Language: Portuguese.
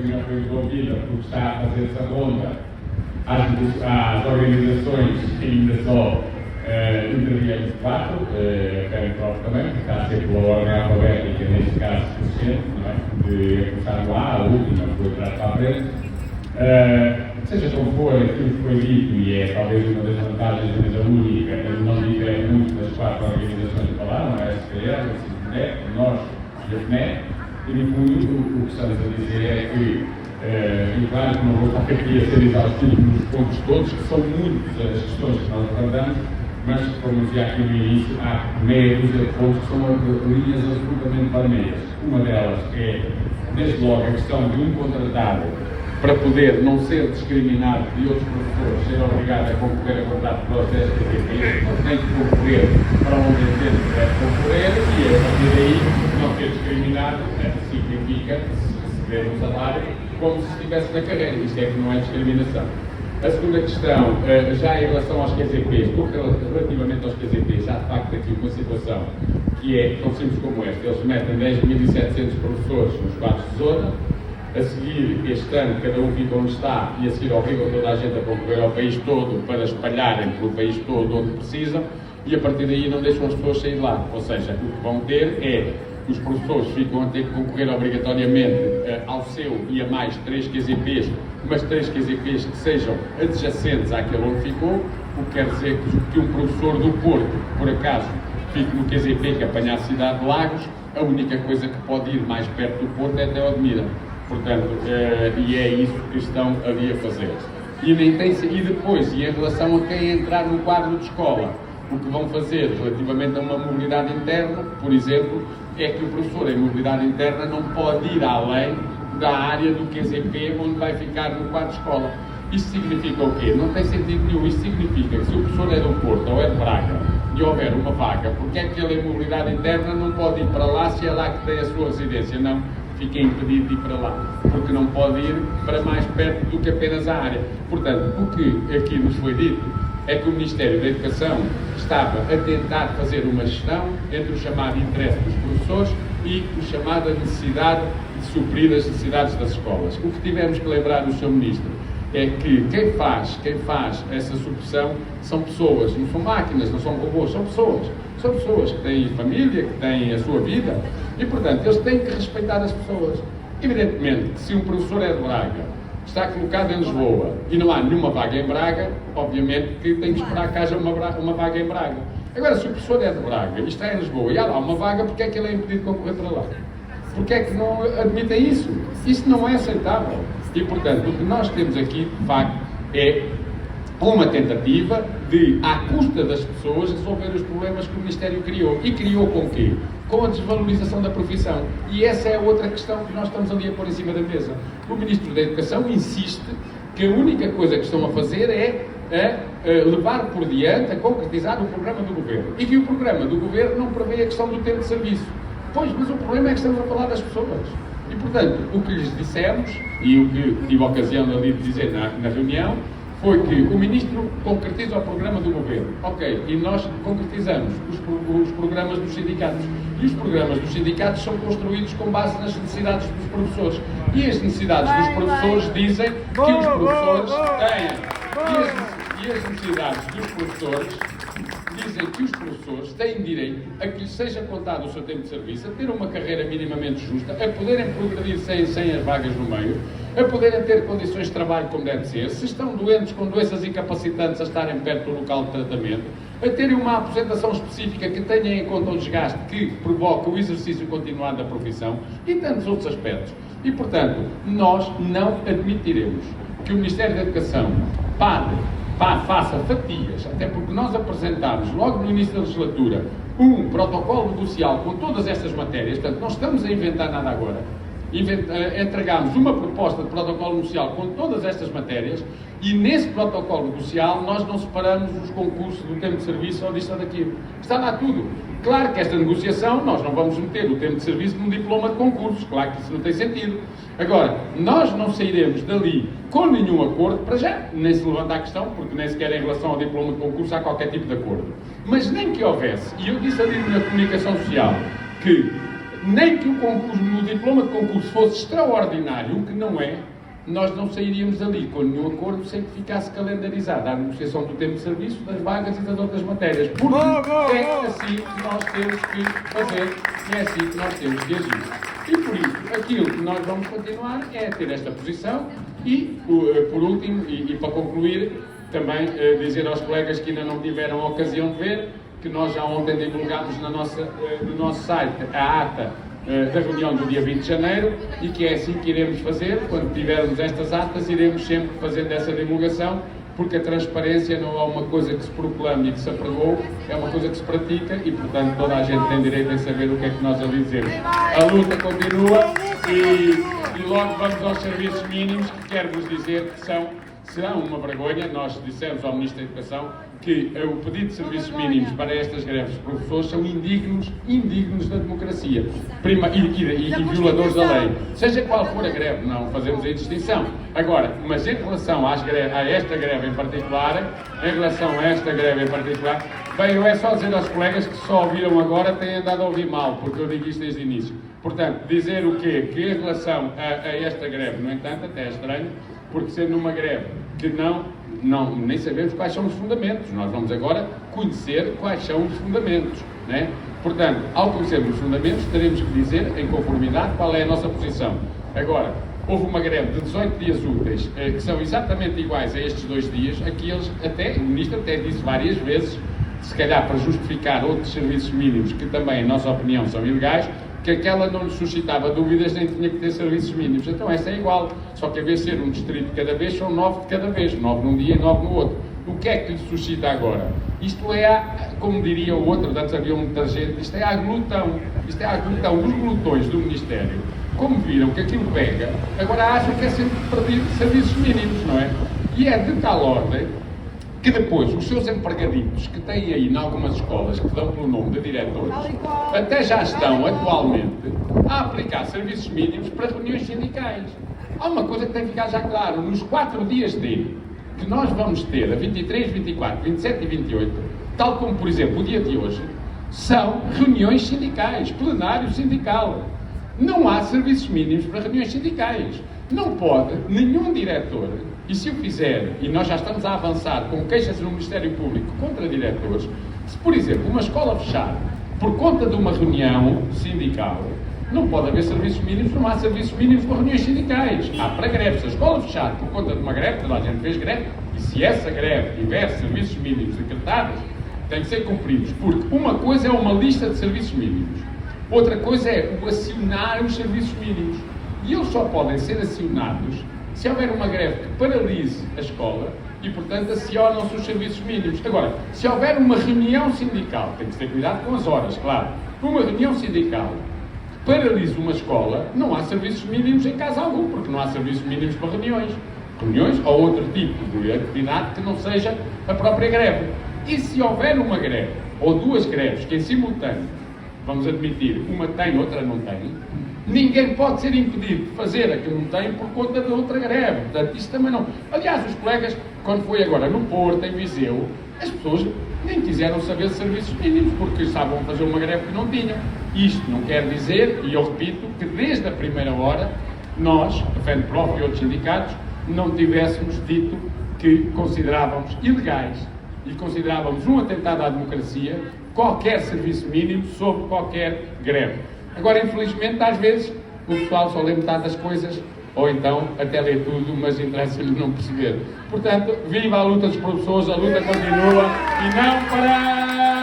reunião foi resolvida porque está a fazer essa ronda às organizações que ainda só interviemos 4, a Campos também, que está a ser pela ordem alfabética, neste caso, crescente, não é? De começar no A, a última, foi atrás para a frente. Seja como for, aquilo que foi dito, e é talvez uma das vantagens, mas a única, não difere muito das 4 organizações que falaram, a SPR, a CISNET, nós e a FNET, e no fundo o que estamos a dizer é que, e claro que não vou estar aqui a ser exaustivo nos pontos todos, que são muitas as questões que nós abordamos, mas como dizia aqui no início, há meia dúzia de pontos que são linhas absolutamente vermelhas. Uma delas é, desde logo, a questão de um contratado para poder não ser discriminado de outros professores, ser obrigado a concorrer a contrato para os 10 PPP, mas tem que concorrer para onde entende que deve concorrer e a partir daí não ser discriminado significa receber um salário como se estivesse na carreira. Isto é que não é discriminação. A segunda questão, já em relação aos QZPs, relativamente aos QZPs, há de facto aqui uma situação que é tão simples como esta. Eles metem 10.700 professores nos quadros de zona. A seguir, este ano, cada um fica onde está e a seguir obrigam toda a gente a concorrer ao país todo para espalharem pelo país todo onde precisam e a partir daí não deixam as pessoas sair de lá. Ou seja, o que vão ter é os professores ficam a ter que concorrer obrigatoriamente ao seu e a mais 3 QZPs, mas 3 QZPs que sejam adjacentes àquele onde ficou, o que quer dizer que um professor do Porto, por acaso, fique no QZP que apanha a cidade de Lagos, a única coisa que pode ir mais perto do Porto é até Odmira. Portanto, e é isso que estão ali a fazer. E depois, e em relação a quem entrar no quadro de escola, o que vão fazer relativamente a uma mobilidade interna, por exemplo, é que o professor em mobilidade interna não pode ir além da área do QZP onde vai ficar no quadro de escola. Isto significa o quê? Não tem sentido nenhum. Isto significa que se o professor é do Porto ou é de Braga e houver uma vaga, porque é que ele em mobilidade interna não pode ir para lá se é lá que tem a sua residência? Não. Fica impedido de ir para lá, porque não pode ir para mais perto do que apenas a área. Portanto, o que aqui nos foi dito é que o Ministério da Educação estava a tentar fazer uma gestão entre o chamado interesse dos professores e a chamada necessidade de suprir as necessidades das escolas. O que tivemos que lembrar do Sr. Ministro é que quem faz essa supressão são pessoas, não são máquinas, não são robôs, são pessoas. São pessoas que têm família, que têm a sua vida e, portanto, eles têm que respeitar as pessoas. Evidentemente que se um professor é de Braga, está colocado em Lisboa e não há nenhuma vaga em Braga, obviamente que tem que esperar que haja uma vaga em Braga. Agora, se o professor é de Braga e está em Lisboa e há lá uma vaga, porque é que ele é impedido de concorrer para lá? Porque é que não admitem isso? Isso não é aceitável. E, portanto, o que nós temos aqui, de facto, é uma tentativa de, à custa das pessoas, resolver os problemas que o Ministério criou. E criou com o quê? Com a desvalorização da profissão. E essa é outra questão que nós estamos ali a pôr em cima da mesa. O Ministro da Educação insiste que a única coisa que estão a fazer é levar por diante, a concretizar o programa do Governo. E que o programa do Governo não prevê a questão do tempo de serviço. Pois, mas o problema é que estamos a falar das pessoas. E, portanto, o que lhes dissemos, e o que tive a ocasião ali de dizer na reunião, foi que o Ministro concretiza o programa do Governo. Ok, e nós concretizamos os programas dos sindicatos. E os programas dos sindicatos são construídos com base nas necessidades dos professores. E as necessidades dos professores dizem que os professores têm... E as necessidades dos professores dizem que os professores têm direito a que lhes seja contado o seu tempo de serviço, a ter uma carreira minimamente justa, a poderem progredir sem as vagas no meio, a poderem ter condições de trabalho como deve ser, se estão doentes com doenças incapacitantes a estarem perto do local de tratamento, a terem uma aposentação específica que tenha em conta o desgaste que provoca o exercício continuado da profissão e tantos outros aspectos. E, portanto, nós não admitiremos que o Ministério da Educação faça fatias, até porque nós apresentámos logo no início da legislatura um protocolo negocial com todas estas matérias, portanto não estamos a inventar nada agora, entregámos uma proposta de protocolo negocial com todas estas matérias e nesse protocolo negocial nós não separamos os concursos do tempo de serviço ou disto ou daquilo. Está lá tudo. Claro que esta negociação, nós não vamos meter o tempo de serviço num diploma de concursos, claro que isso não tem sentido. Agora, nós não sairemos dali com nenhum acordo, para já, nem se levanta a questão, porque nem sequer em relação ao diploma de concurso há qualquer tipo de acordo. Mas nem que houvesse, e eu disse ali na comunicação social, que nem que o diploma de concurso fosse extraordinário, o que não é, nós não sairíamos ali com nenhum acordo sem que ficasse calendarizada a negociação do tempo de serviço, das vagas e das outras matérias. Porque é assim que nós temos que fazer e é assim que nós temos que agir. E por isso, aquilo que nós vamos continuar é ter esta posição e, por último, e para concluir, também dizer aos colegas que ainda não tiveram a ocasião de ver, que nós já ontem divulgámos no nosso site a ata da reunião do dia 20 de janeiro e que é assim que iremos fazer. Quando tivermos estas atas, iremos sempre fazendo essa divulgação, porque a transparência não é uma coisa que se proclama e que se apregou, é uma coisa que se pratica e, portanto, toda a gente tem direito a saber o que é que nós ali dizemos. A luta continua e logo vamos aos serviços mínimos, que quero vos dizer que serão uma vergonha. Nós dissemos ao Ministro da Educação que o pedido de serviços mínimos para estas greves de professores são indignos da democracia e violadores da lei. Seja qual for a greve, não fazemos a distinção. Agora, mas em relação a esta greve em particular, bem, eu é só dizer aos colegas que só ouviram agora têm andado a ouvir mal, porque eu digo isto desde o início. Portanto, dizer o quê? Que em relação a esta greve, no entanto, até é estranho, porque sendo uma greve que nem sabemos quais são os fundamentos. Nós vamos agora conhecer quais são os fundamentos, né? Portanto, ao conhecermos os fundamentos, teremos que dizer, em conformidade, qual é a nossa posição. Agora, houve uma greve de 18 dias úteis, que são exatamente iguais a estes 2 dias, aqueles, o Ministro até disse várias vezes, se calhar para justificar outros serviços mínimos, que também, em nossa opinião, são ilegais, que aquela não lhe suscitava dúvidas nem tinha que ter serviços mínimos. Então esta é igual, só que a vez de ser um distrito de cada vez, são 9 de cada vez, 9 num dia e 9 no outro. O que é que lhe suscita agora? Isto é, como diria o outro, antes havia um detergente, isto é a glutão. Isto é a glutão. Os glutões do Ministério, como viram que aquilo pega, agora acham que é sempre perdido serviços mínimos, não é? E é de tal ordem que depois os seus empregaditos que têm aí em algumas escolas, que dão pelo nome de diretores, até já estão atualmente a aplicar serviços mínimos para reuniões sindicais. Há uma coisa que tem que ficar já claro: nos 4 dias D que nós vamos ter, a 23, 24, 27 e 28, tal como, por exemplo, o dia de hoje, são reuniões sindicais, plenário sindical. Não há serviços mínimos para reuniões sindicais. Não pode nenhum diretor, e se o fizer, e nós já estamos a avançar com queixas no Ministério Público contra diretores, se, por exemplo, uma escola fechar por conta de uma reunião sindical, não pode haver serviços mínimos, não há serviços mínimos para reuniões sindicais. Há para greves. Se a escola fechar por conta de uma greve, toda a gente fez greve, e se essa greve tiver serviços mínimos decretados, têm que ser cumpridos, porque uma coisa é uma lista de serviços mínimos, outra coisa é o acionar os serviços mínimos. E eles só podem ser acionados se houver uma greve que paralise a escola e, portanto, acionam-se os serviços mínimos. Agora, se houver uma reunião sindical, tem que ter cuidado com as horas, claro, uma reunião sindical que paralise uma escola, não há serviços mínimos em caso algum, porque não há serviços mínimos para reuniões ou outro tipo de atividade que não seja a própria greve. E se houver uma greve ou 2 greves que em simultâneo, vamos admitir, uma tem, outra não tem, ninguém pode ser impedido de fazer a que não tem por conta de outra greve. Portanto, isso também não. Aliás, os colegas, quando foi agora no Porto, em Viseu, as pessoas nem quiseram saber de serviços mínimos, porque estavam a fazer uma greve que não tinham. Isto não quer dizer, e eu repito, que desde a primeira hora, nós, a FENPROF e outros sindicatos, não tivéssemos dito que considerávamos ilegais e considerávamos um atentado à democracia qualquer serviço mínimo sobre qualquer greve. Agora, infelizmente, às vezes, o pessoal só lê metade das coisas, ou então até lê tudo, mas interessa-lhe não perceber. Portanto, viva a luta dos professores, a luta continua e não parar!